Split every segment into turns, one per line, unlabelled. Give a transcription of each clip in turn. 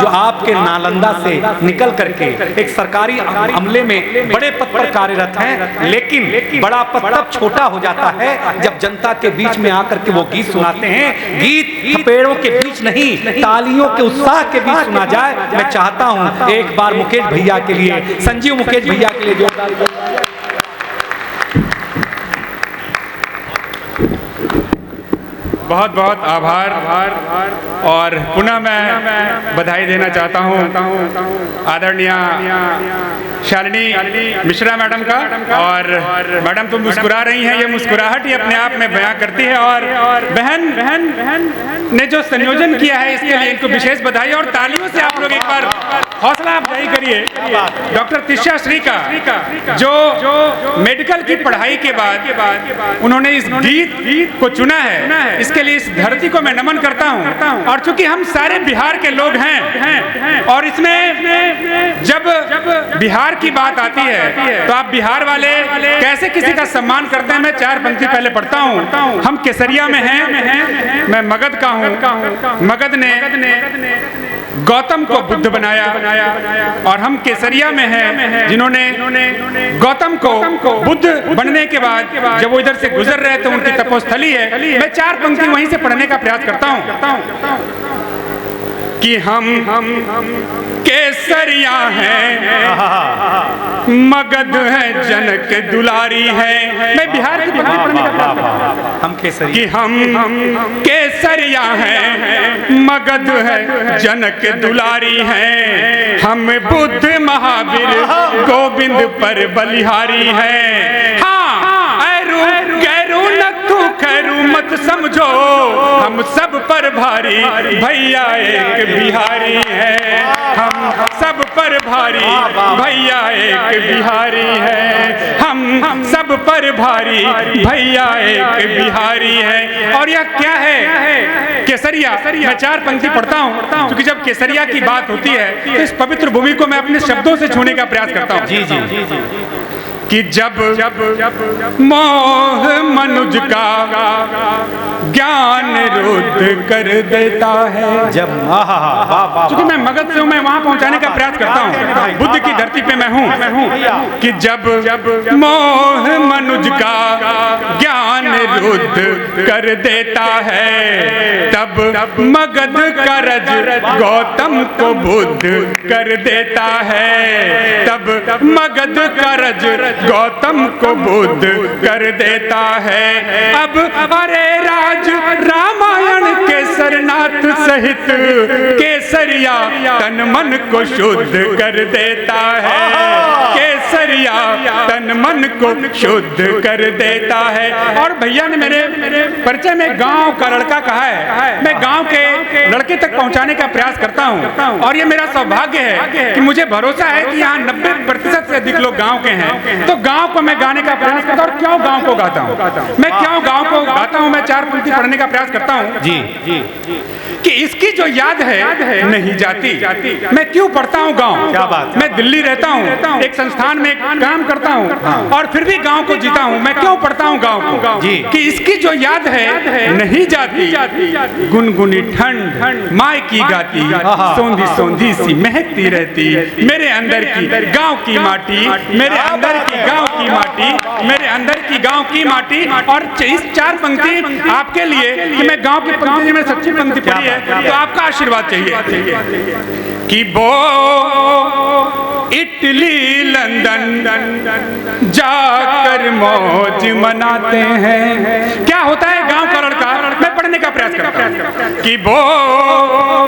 जो आपके नालंदा से निकल करके एक सरकारी अमले में बड़े पद पर कार्यरत हैं, लेकिन बड़ा पद तब छोटा हो जाता है जब जनता के बीच में आकर के वो गीत सुनाते हैं। गीत थपेड़ों के बीच नहीं, तालियों के उत्साह के बीच सुना जाए। मैं चाहता हूं एक बार मुकेश भैया के लिए, संजीव मुकेश भैया के लिए जोरदार।
बहुत बहुत आभार और पुनः मैं बधाई देना चाहता हूं आदरणीय शालिनी मिश्रा मैडम का। और मैडम तो मुस्कुरा रही हैं, ये मुस्कुराहट ही अपने आप में बयां करती है। और बहन ने जो संयोजन किया है इसके लिए इनको विशेष बधाई। और तालियों से आप लोग एक बार हौसला अफजाई करिए डॉक्टर तिष्या श्री का, जो मेडिकल की पढ़ाई के बाद उन्होंने इस गीत को चुना है। इसके लिए इस धरती को मैं नमन करता हूं। और चूंकि हम सारे बिहार के लोग हैं और इसमें जब बिहार की बात आती है तो आप बिहार वाले कैसे किसी का सम्मान करते हैं, मैं 4 पंक्ति पहले पढ़ता हूं। हम केसरिया में हैं, मैं मगध का हूं। मगध ने गौतम को बुद्ध बनाया और हम केसरिया में हैं जिन्होंने गौतम को बुद्ध बनने के बाद जब वो इधर से गुजर रहे थे, उनकी तपोस्थली है। मैं 4 पंक्ति वहीं से पढ़ने का प्रयास करता हूं कि हम केसरिया हैं, मगध है जनक दुलारी है। मैं बिहार की पंक्ति पढ़ने का प्रयास करता हूं।
हम केसरिया
कि हम केसरिया हैं, मगध है जनक दुलारी हैं। हम बुद्ध महावीर गोविंद पर बलिहारी हैं। गैरू नथु खैरू मत समझो, हम सब पर भारी भैया एक बिहारी है। हम सब पर भारी भैया एक बिहारी है। हम सब पर भारी भैया एक बिहारी है। और यह क्या है? केसरिया। मैं 4 पंक्ति पढ़ता हूँ क्योंकि जब केसरिया की बात होती है तो इस पवित्र भूमि को मैं अपने शब्दों से छूने का प्रयास करता हूँ।
जी
कि जब मोह मनुज का ज्ञान रुद्ध कर देता है।
जब
क्योंकि मैं मगध से हूं, मैं वहां पहुंचाने का प्रयास करता हूं, बुद्ध की धरती पे मैं हूं। कि जब मोह मनुज का ज्ञान रुद्ध कर देता है, तब मगध का रज गौतम को बुद्ध कर देता है। तब मगध का रज गौतम को बुद्ध कर देता है। अब अरे राज रामायण के सरनाथ सहित केसरिया तन मन को शुद्ध कर देता है। केसरिया तन मन को शुद्ध कर देता है। और भैया ने मेरे परिचय में गांव का लड़का कहा है, मैं गांव के लड़के तक पहुंचाने का प्रयास करता हूं। और ये मेरा सौभाग्य है कि मुझे भरोसा है कि यहाँ 90% से अधिक लोग गांव के हैं। तो गांव को मैं गाने का प्रयास करता हूं। और क्यों गांव को गाता हूं? मैं क्यों गांव को गाता हूं? मैं 4 पंक्ति पढ़ने का प्रयास करता हूं
जी
कि इसकी जो याद है नहीं जाती। मैं क्यों पढ़ता हूं गांव?
क्या बात?
मैं दिल्ली रहता हूं, एक संस्थान में काम करता हूं और फिर भी गांव को जीता हूं। मैं क्यों पढ़ता हूं गांव को? कि इसकी जो याद है नहीं जाती। गुनगुनी ठंड माई की गाती, सौंधी सौंधी सी महकती रहती। मेरे अंदर की गांव की माटी, मेरे अंदर की गांव की माटी, मेरे अंदर की गांव की माटी। और इस 4 पंक्ति आपके लिए कि मैं गांव की पंक्ति में सच्ची पंक्ति पढ़ी है तो आपका आशीर्वाद चाहिए। कि वो इटली लंदन जाकर मौज मनाते हैं। क्या होता है गांव का लड़का? मैं पढ़ने का प्रयास करता हूं कि वो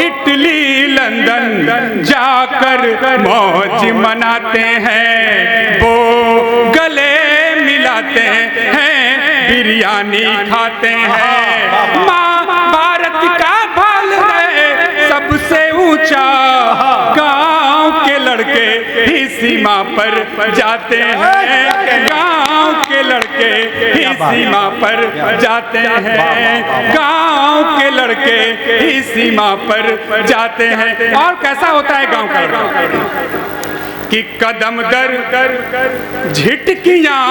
इटली लंदन जाकर मौज मनाते हैं। वो गले मिलाते हैं, बिरयानी खाते हैं। माँ भारत का भाल है सबसे ऊंचा, गांव के लड़के ही सीमा पर जाते हैं। गांव के लड़के ही सीमा पर जाते हैं। गांव के लड़के ही सीमा पर जाते हैं। और कैसा होता है गांव का लड़का? कि कदम दर झिटकियां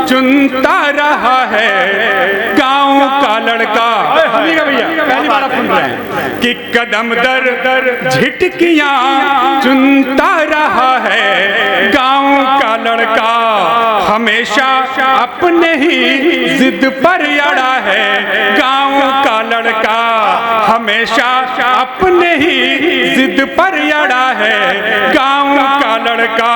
चुनता रहा है गांव का लड़का। भैया पहली बार आप सुन रहे हैं कि कदम दर झिटकियां चुनता रहा है गांव का लड़का। हमेशा अपने ही जिद पर अड़ा है गांव का लड़का। हमेशा अपने ही जिद पर अड़ा है गांव का लड़का।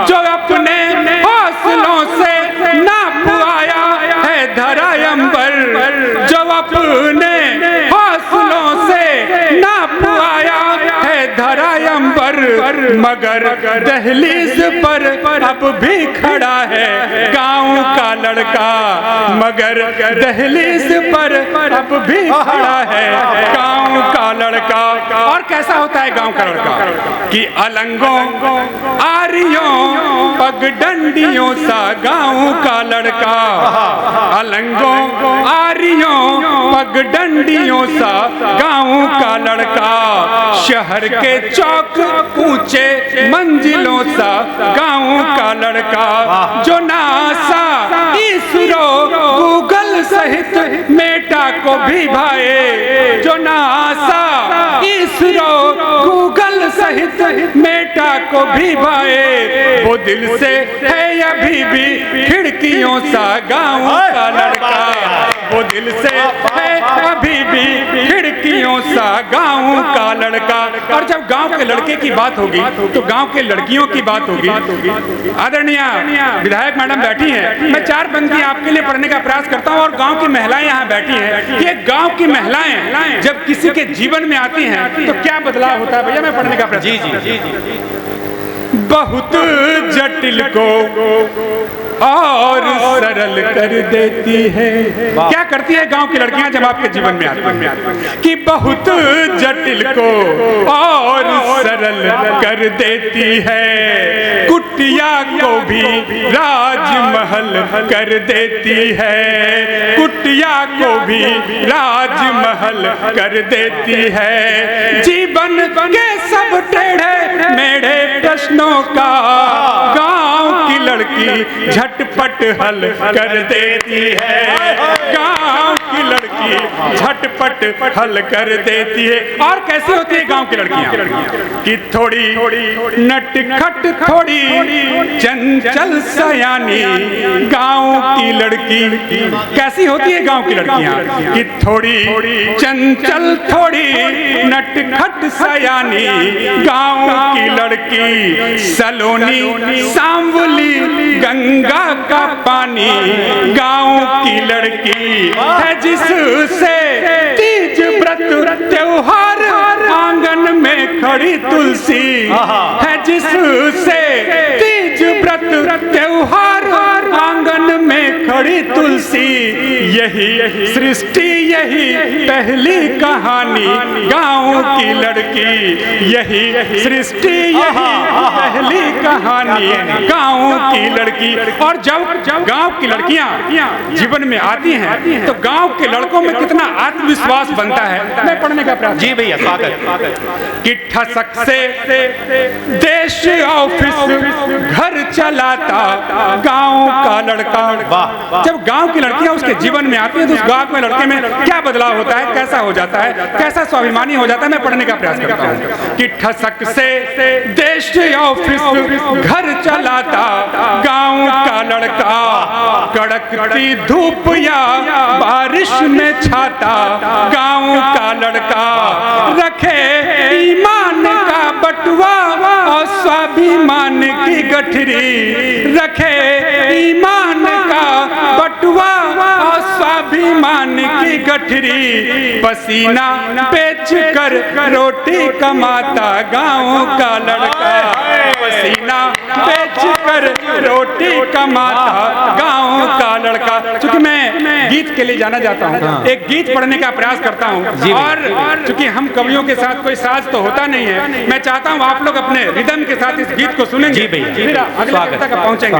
जो अपने हौसलों से नाप आया है धरा अंबर। जो अपने हौसलों से नाप आया है धरा अंबर। मगर दहलीज पर अब भी खड़ा है गांव का लड़का। मगर दहलीज पर अब भी खड़ा है गांव का लड़का। और कैसा होता है गांव का लड़का कि अलंगों आरियों पगडंडियों सा गांव का लड़का। अलंगों आरियों पगडंडियों सा गांव का लड़का। शहर के चौक ऊंचे मंजिलों सा गांव का लड़का। जो नासा इसरो गूगल सहित मेटा को भी भाए। जो नासा इसरो गूगल सहित मेटा को भी भाए। वो दिल से है अभी भी खिड़कियों सा गांव का लड़का। वो दिल से है अभी भी खिड़कियों सा गांव का लड़का। और जब गांव के लड़के की बात होगी तो गांव के लड़कियों की बात होगी। आदरणीय विधायक मैडम बैठी हैं, मैं 4 पंक्ति आपके लिए पढ़ने का प्रयास करता हूं। और गांव की महिलाएं यहाँ बैठी हैं कि एक गांव की महिलाएं जब किसी के जीवन में आती हैं तो क्या बदलाव होता है। भैया मैं पढ़ने का प्रयास। जी। बहुत जटिल को और सरल कर देती है। क्या करती है गांव की लड़कियां जब आपके जीवन में आती हैं कि बहुत जटिल को और सरल कर देती है। कुटिया को भी राजमहल कर देती है। कुटिया को भी राजमहल कर देती है। जीवन के सब टेढ़े मेढ़े प्रश्नों का गांव की लड़की झटपट हल कर देती है। गांव की लड़की झटपट हल कर देती है। और कैसी होती है गांव की लड़कियां कि थोड़ी नटखट थोड़ी चंचल सयानी। गांव की लड़की कैसी होती है गांव की लड़कियां कि थोड़ी चंचल थोड़ी नटखट सयानी। गांव की लड़की सलोनी सांवली गंगा का पानी। गांव की लड़की है जिससे तीज व्रत त्योहार आंगन में खड़ी तुलसी है। जिससे तीज व्रत त्योहार आंगन में खड़ी तुलसी। यही सृष्टि यही पहली कहानी गांव की लड़की। यही सृष्टि यही पहली कहानी गांव की लड़की। और जब गांव की लड़कियां जीवन में आती हैं तो गांव के लड़कों में कितना आत्मविश्वास बनता है। मैं पढ़ने का प्रयास। जी भैया स्वागत। कि ठसक से देश ऑफिस घर चलाता गांव का लड़का। जब गांव की लड़कियां उसके जीवन में आती हैं तो उस गांव में लड़के में क्या बदलाव होता है, कैसा हो जाता है, कैसा स्वाभिमानी हो जाता है। मैं पढ़ने का प्रयास करता हूं कि ठसक से देश ऑफिस घर चलाता गांव का लड़का। कड़कती धूप या बारिश में छाता गांव का लड़का। रखे ईमान का बटुआ और स्वाभिमान की गठरी। रखे ईमान का बटुआ और स्वाभिमान की गठरी। पसीना बेच कर रोटी कमाता गांव का लड़का। पसीना बेच कर रोटी कमाता गांव का लड़का। चूंकि मैं गीत के लिए जाना जाता हूँ, एक गीत पढ़ने का प्रयास करता हूँ। और चूंकि हम कवियों के साथ कोई साज तो होता नहीं है, मैं चाहता हूँ आप लोग अपने रिदम के साथ इस गीत को सुनेंगे। फिर अगले तक पहुँचेंगे।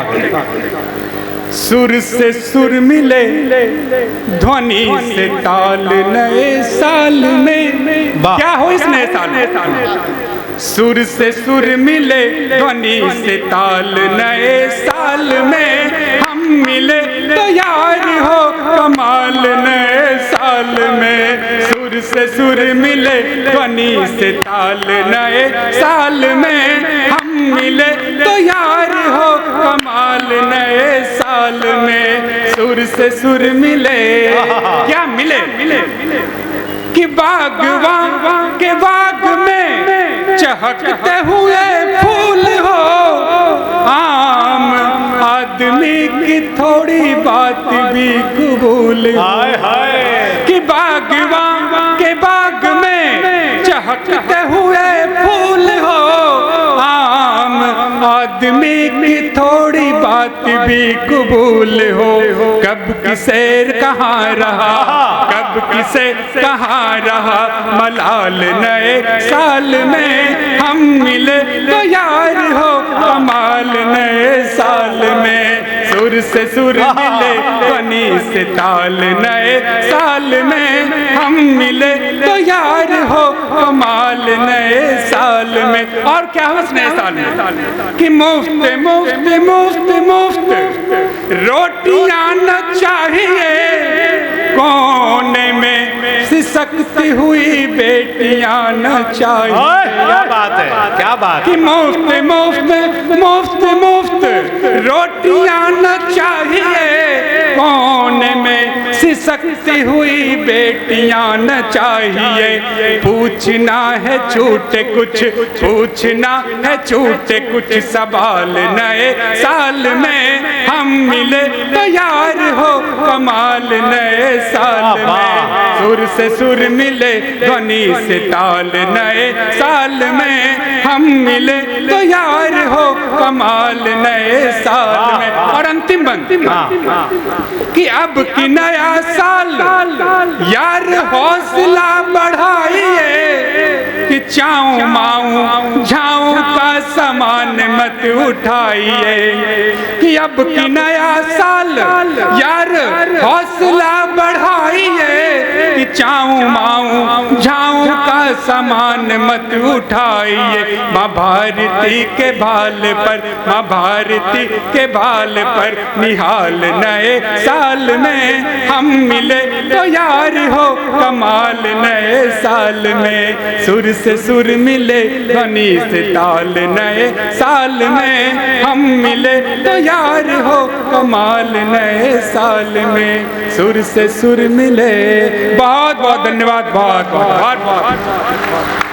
सुर से सुर मिले ध्वनि से ताल नए साल में। क्या हो इस नए साल में? सुर से सुर मिले ध्वनि से ताल नए साल में। हम मिले तो यार हो कमाल नए साल में। सुर से सुर मिले ध्वनि से ताल नए साल में। हम मिले तो यार हो कमाल नए साल में। सुर से सुर मिले, क्या मिले कि बागवान के बाग में चहकते हुए फूल हो। आम आदमी की थोड़ी बात भी कबूल कि बागवान के बाग में चहकते हुए फूल हो। आम आदमी की थोड़ी बात भी कबूल हो। कब किसे कहाँ रहा, कब किसे कहाँ रहा मलाल नए साल में। हम मिले तो यार हो कमाल नए साल में। सुर से सुर मिले ध्वनि से ताल नए साल में। हम मिले तो यार हो कमाल नए साल में। और क्या हो इस नए साल में कि मुफ्त मुफ्त मुफ्त मुफ्त रोटियां न चाहिए। कोने में सिसकती हुई बेटियां न चाहिए।
क्या बात है, क्या बात
कि मुफ्त मुफ्त मुफ्त मुफ्त रोटियां न चाहिए। कोने में सिसकती हुई बेटियां न चाहिए। पूछना है छूटे कुछ, पूछना है छूटे कुछ सवाल नए साल में। हम मिले तो यार हो कमाल नए साल में। सुर से सुर मिले ध्वनि से ताल नए साल में। हम मिले तो यार हो कमाल नए साल में। और अंतिम बंद कि अब की नया साल यार हौसला बढ़ाइए। कि चाऊ माऊ झाऊ का सामान मत उठाइए। कि अब की नया साल यार हौसला बढ़ाइए। कि चाऊ माऊ झाऊ का सामान मत उठाइए। माँ भारती के भाल पर, माँ भारती के भाल पर निहाल नए साल में। हम मिले तो यार हो कमाल नए साल में। सुर से सुर मिले ध्वनि से ताल नए साल में। हम मिले तो यार हो कमाल नए साल में। सुर से सुर मिले। बहुत बहुत धन्यवाद, बहुत बहुत बहुत।